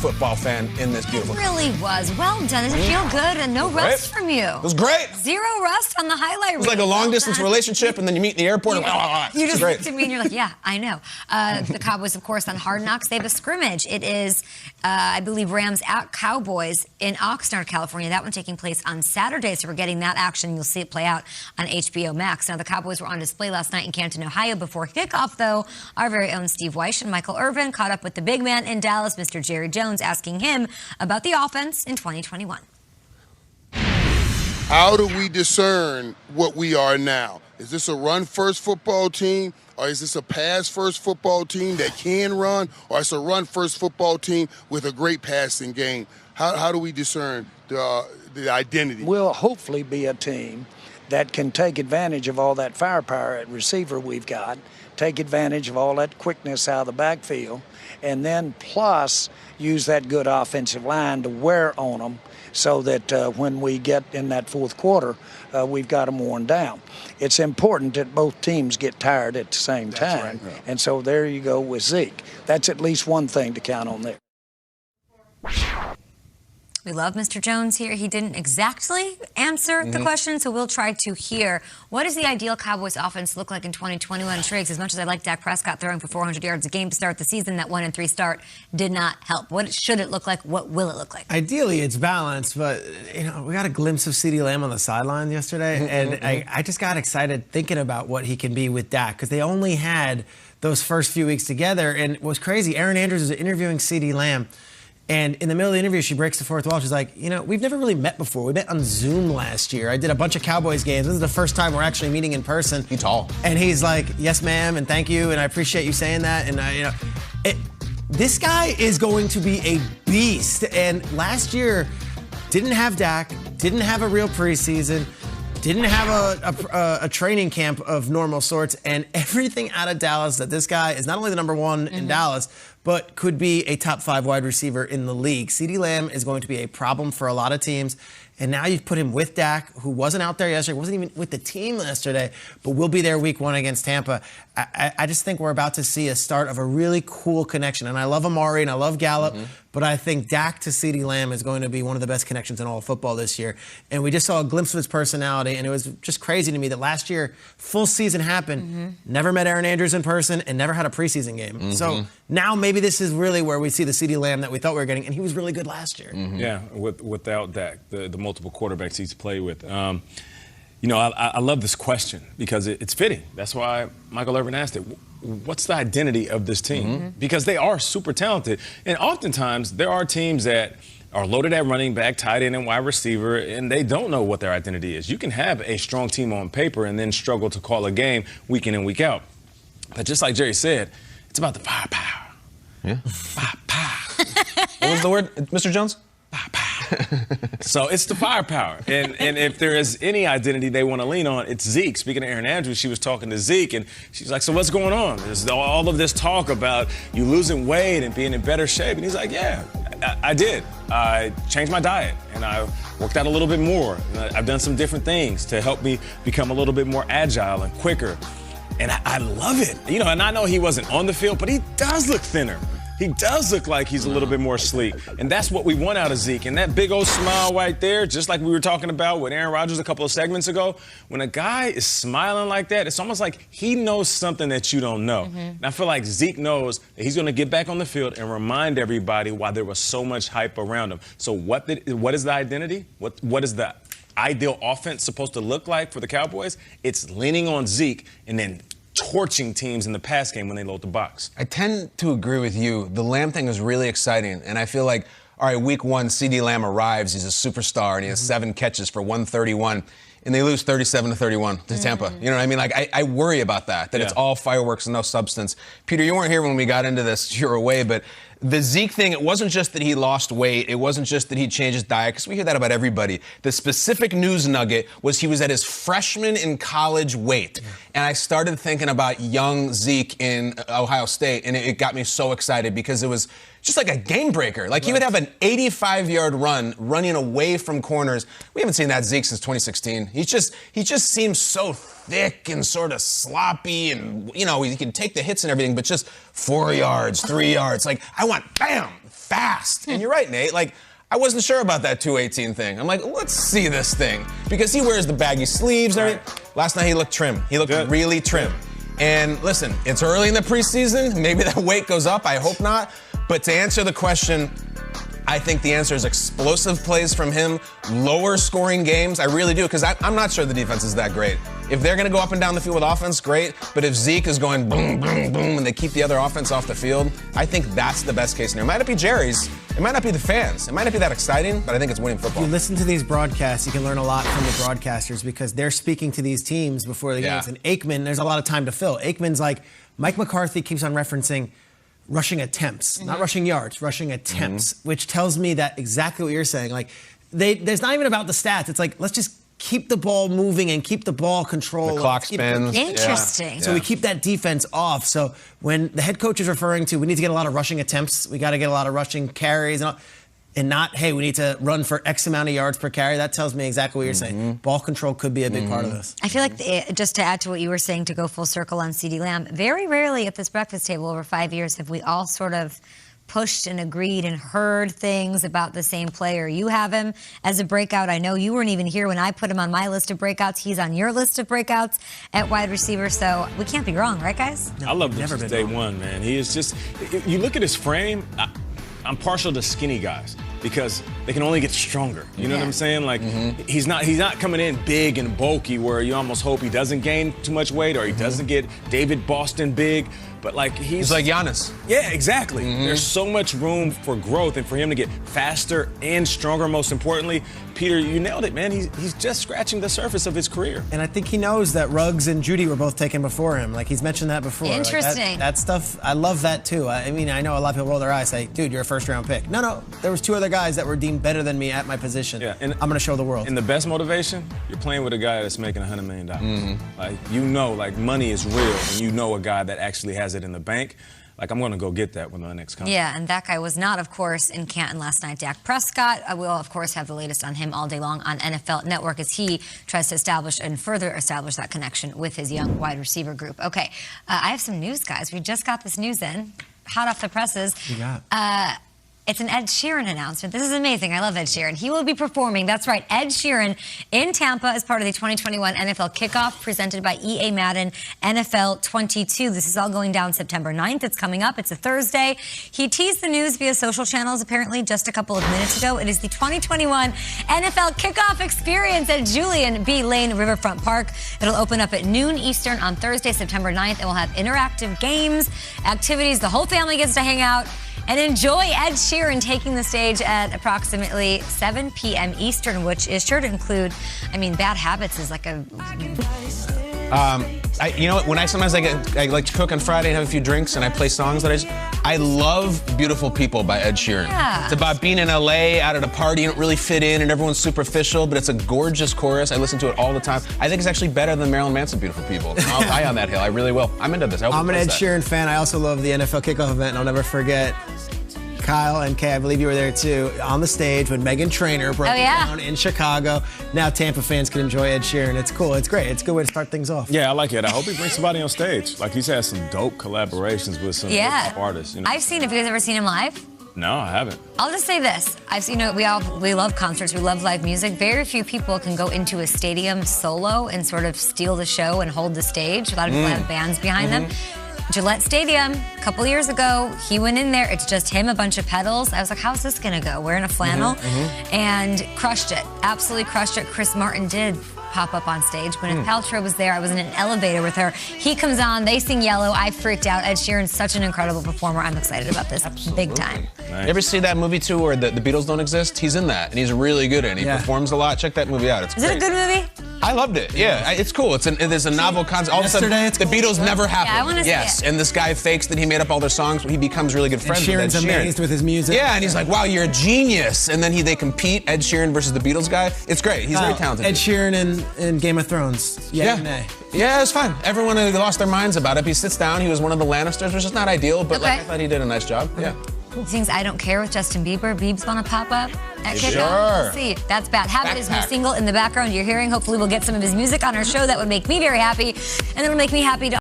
football fan in this beautiful country. It really was. Well done. Does it feel good? And no rust from you. It was great. Zero rust on the highlight reel. It was like a long-distance relationship, and then you meet in the airport. You just looked at me and you're like, yeah, I know. The Cowboys, of course, on Hard Knocks, they have a scrimmage. It is, I believe, Rams at Cowboys in Oxnard, California. That one taking place on Saturday, so we're getting that action. You'll see it play out on HBO Max. Now, the Cowboys were on display last night in Canton, Ohio. Before kickoff, though, our very own Steve Weish and Michael Irvin caught up with the big man in Dallas, Mr. Jerry Jones, asking him about the offense in 2021. How do we discern what we are now? Is this a run-first football team, or is this a pass-first football team that can run, or it's a run-first football team with a great passing game? How do we discern the identity? We'll hopefully be a team that can take advantage of all that firepower at receiver we've got, take advantage of all that quickness out of the backfield, and then plus use that good offensive line to wear on them so that when we get in that fourth quarter, we've got them worn down. It's important that both teams get tired at the same time. Right. And so there you go with Zeke. That's at least one thing to count on there. We love Mr. Jones here. He didn't exactly answer the question, so we'll try to hear. What does the ideal Cowboys offense look like in 2021? Triggs, as much as I like Dak Prescott throwing for 400 yards a game to start the season, that 1-3 start did not help. What should it look like? What will it look like? Ideally, it's balanced, but we got a glimpse of CeeDee Lamb on the sideline yesterday, and I just got excited thinking about what he can be with Dak, because they only had those first few weeks together, and it was crazy. Erin Andrews was interviewing CeeDee Lamb, and in the middle of the interview, she breaks the fourth wall. She's like, we've never really met before. We met on Zoom last year. I did a bunch of Cowboys games. This is the first time we're actually meeting in person. He's tall. And he's like, yes, ma'am, and thank you, and I appreciate you saying that. And, this guy is going to be a beast. And last year, didn't have Dak, didn't have a real preseason, didn't have a training camp of normal sorts, and everything out of Dallas that this guy is not only the number one in Dallas, but could be a top 5 wide receiver in the league. CeeDee Lamb is going to be a problem for a lot of teams. And now you've put him with Dak, who wasn't out there yesterday, wasn't even with the team yesterday, but will be there week 1 against Tampa. I just think we're about to see a start of a really cool connection. And I love Amari and I love Gallup, but I think Dak to CeeDee Lamb is going to be one of the best connections in all of football this year. And we just saw a glimpse of his personality, and it was just crazy to me that last year, full season happened, never met Erin Andrews in person, and never had a preseason game. So now maybe this is really where we see the CeeDee Lamb that we thought we were getting, and he was really good last year. Yeah, without Dak, the multiple quarterbacks he's played with. I love this question because it's fitting. That's why Michael Irvin asked it. What's the identity of this team? Because they are super talented. And oftentimes there are teams that are loaded at running back, tight end, and wide receiver, and they don't know what their identity is. You can have a strong team on paper and then struggle to call a game week in and week out. But just like Jerry said, it's about the firepower. Yeah. Firepower. What was the word, Mr. Jones? So it's the firepower. And if there is any identity they want to lean on, it's Zeke. Speaking of Erin Andrews, she was talking to Zeke, and she's like, so what's going on? There's all of this talk about you losing weight and being in better shape. And he's like, yeah, I did. I changed my diet, and I worked out a little bit more. And I've done some different things to help me become a little bit more agile and quicker. And I love it. And I know he wasn't on the field, but he does look thinner. He does look like he's a little bit more sleek. And that's what we want out of Zeke. And that big old smile right there, just like we were talking about with Aaron Rodgers a couple of segments ago, when a guy is smiling like that, it's almost like he knows something that you don't know. And I feel like Zeke knows that he's going to get back on the field and remind everybody why there was so much hype around him. So what is the identity? What is the ideal offense supposed to look like for the Cowboys? It's leaning on Zeke and then torching teams in the pass game when they load the box. I tend to agree with you. The Lamb thing is really exciting, and I feel like, all right, week 1, CeeDee Lamb arrives. He's a superstar, and he has 7 catches for 131, and they lose 37-31 to Tampa. You know what I mean? Like, I worry about that it's all fireworks and no substance. Peter, you weren't here when we got into this. You were away, but the Zeke thing, it wasn't just that he lost weight. It wasn't just that he changed his diet, because we hear that about everybody. The specific news nugget was he was at his freshman in college weight. And I started thinking about young Zeke in Ohio State, and it got me so excited because it was just like a game breaker. Like, he would have an 85-yard run running away from corners. We haven't seen that Zeke since 2016. He just seems so thick and sort of sloppy, and he can take the hits and everything, but just 4 yards, 3 yards. Like, I want bam, fast. And you're right, Nate. Like, I wasn't sure about that 218 thing. I'm like, let's see this thing. Because he wears the baggy sleeves and everything. Last night he looked trim. He looked really trim. And listen, it's early in the preseason. Maybe that weight goes up. I hope not. But to answer the question, I think the answer is explosive plays from him, lower scoring games. I really do, because I'm not sure the defense is that great. If they're going to go up and down the field with offense, great. But if Zeke is going boom, boom, boom, and they keep the other offense off the field, I think that's the best case scenario. It might not be Jerry's. It might not be the fans. It might not be that exciting, but I think it's winning football. If you listen to these broadcasts, you can learn a lot from the broadcasters because they're speaking to these teams before the games. And Aikman, there's a lot of time to fill. Aikman's like, Mike McCarthy keeps on referencing rushing attempts, not rushing yards, rushing attempts, which tells me that exactly what you're saying. Like, there's not even about the stats. It's like, let's just keep the ball moving and keep the ball control. The clock spins. Interesting. So we keep that defense off. So when the head coach is referring to, we need to get a lot of rushing attempts, we got to get a lot of rushing carries, and not, hey, we need to run for X amount of yards per carry. That tells me exactly what you're saying. Ball control could be a big part of this. I feel like, just to add to what you were saying, to go full circle on CeeDee Lamb, very rarely at this breakfast table over 5 years have we all sort of pushed and agreed and heard things about the same player. You have him as a breakout. I know you weren't even here when I put him on my list of breakouts. He's on your list of breakouts at wide receiver, so we can't be wrong, right, guys? I love him since day one, man. He is just, you look at his frame, I'm partial to skinny guys because they can only get stronger. You know what I'm saying? Like, he's not coming in big and bulky where you almost hope he doesn't gain too much weight or he doesn't get David Boston big. But like he's like Giannis. Yeah, exactly. There's so much room for growth and for him to get faster and stronger. Most importantly, Peter, you nailed it, man. He's just scratching the surface of his career. And I think he knows that Ruggs and Judy were both taken before him. Like, he's mentioned that before. Interesting. Like that stuff, I love that too. I mean, I know a lot of people roll their eyes, say, dude, you're a first-round pick. No, there was two other guys that were deemed better than me at my position. Yeah, and I'm going to show the world. And the best motivation, you're playing with a guy that's making $100 million. Like, you know, like, money is real, and you know a guy that actually has it in the bank. Like, I'm going to go get that when my next contract. Yeah, and that guy was not, of course, in Canton last night. Dak Prescott. We'll, of course, have the latest on him all day long on NFL Network as he tries to establish and further establish that connection with his young wide receiver group. Okay, I have some news, guys. We just got this news in, hot off the presses. What you got? It's an Ed Sheeran announcement. This is amazing. I love Ed Sheeran. He will be performing, that's right, Ed Sheeran in Tampa as part of the 2021 NFL Kickoff presented by EA Madden NFL 22. This is all going down September 9th. It's coming up. It's a Thursday. He teased the news via social channels apparently just a couple of minutes ago. It is the 2021 NFL Kickoff Experience at Julian B. Lane Riverfront Park. It'll open up at noon Eastern on Thursday, September 9th, and we'll have interactive games, activities. The whole family gets to hang out and enjoy Ed Sheeran taking the stage at approximately 7 p.m. Eastern, which is sure to include, I mean, Bad Habits is like a... You know what? When I like to cook on Friday and have a few drinks and I play songs that I love Beautiful People by Ed Sheeran. Yeah. It's about being in LA out at a party, you don't really fit in and everyone's superficial, but it's a gorgeous chorus. I listen to it all the time. I think it's actually better than Marilyn Manson Beautiful People. I'll die on that hill. I really will. I'm into this. I'm an Ed Sheeran fan. I also love the NFL kickoff event, and I'll never forget Kyle and Kay, I believe you were there too, on the stage when Meghan Trainor broke it down in Chicago. Now Tampa fans can enjoy Ed Sheeran. It's cool. It's great. It's a good way to start things off. Yeah, I like it. I hope he brings somebody on stage. Like, he's had some dope collaborations with some top artists. You know? Have you guys ever seen him live? No, I haven't. I'll just say this. I've seen we love concerts, we love live music. Very few people can go into a stadium solo and sort of steal the show and hold the stage. A lot of people have bands behind them. Gillette Stadium, a couple years ago, he went in there. It's just him, a bunch of pedals. I was like, how's this gonna go? Wearing a flannel. And crushed it. Absolutely crushed it. Chris Martin did pop up on stage. Gwyneth Paltrow was there. I was in an elevator with her. He comes on, they sing Yellow. I freaked out. Ed Sheeran's such an incredible performer. I'm excited about this big time. Nice. You ever see that movie too where the Beatles don't exist? He's in that and he's really good in it. He performs a lot. Check that movie out. It's Is it a good movie? I loved it. Yeah, it's cool. There's a novel concept. All of a sudden, the Beatles never happened. Yeah, I want to see it. And this guy fakes that he made up all their songs. He becomes really good friends with Ed Sheeran's Sheeran. amazed with his music. Yeah, and he's like, wow, you're a genius. And then they compete, Ed Sheeran versus the Beatles guy. It's great. He's very talented. Ed Sheeran in Game of Thrones. Yeah, it's fine. Everyone lost their minds about it. He sits down. He was one of the Lannisters, which is not ideal, but I thought he did a nice job. Yeah. He sings I Don't Care with Justin Bieber. Biebs want to pop up at Kickoff? Sure. We'll see. That's Bad Habit is new single in the background you're hearing. Hopefully we'll get some of his music on our show. That would make me very happy. And it'll make me happy to